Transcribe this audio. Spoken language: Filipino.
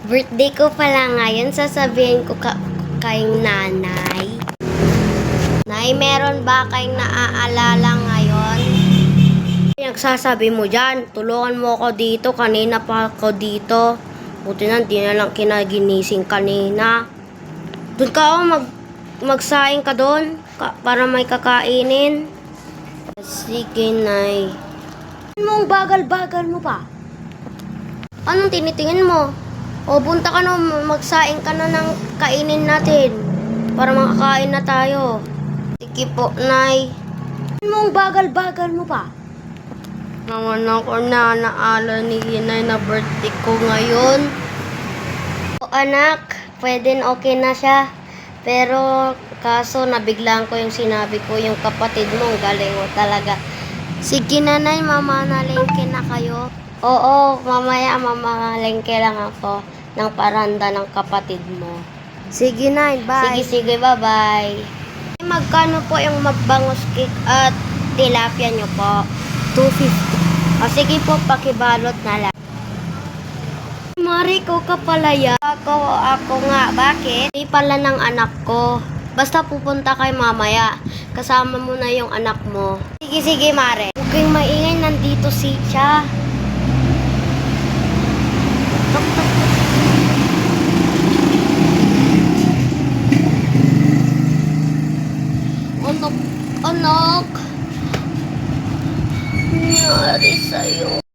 Birthday ko pala ngayon, sasabihin ko kay nanay. Nay, meron ba kayong naaalala ngayon? Nagsasabi mo dyan, tulungan mo ako dito, kanina pa ako dito. Buti na, di na lang kinaginising kanina. Doon ka magsaing ka doon, para may kakainin. Sige, Nay. Anong bagal-bagal mo pa? Anong tinitingin mo? O, punta ka na, magsaing ka na ng kainin natin. Para makakain na tayo. Sige po, Nay. Anong bagal-bagal mo pa? Naman ako naala ni Nay na birthday ko ngayon. O anak, pwede okay na siya. Pero kaso nabiglaan ko yung sinabi ko, yung kapatid mo, galing mo talaga. Sige nanay, mamanalengke na kayo. Oo, mamaya mamalengke lang ako ng paranda ng kapatid mo. Sige nay, bye. Sige, bye-bye. Magkano po yung magbangus cake at tilapia nyo po? 250. O sige po, pakibalot na lang. Mari ko ka pala yan. Ako nga. Bakit? Hindi pala ng anak ko. Basta pupunta kay mamaya. Kasama mo na yung anak mo. Sige, Mare. Huwag kayong maingay. Nandito si siya. Tok. Anak. Nangyari sa'yo.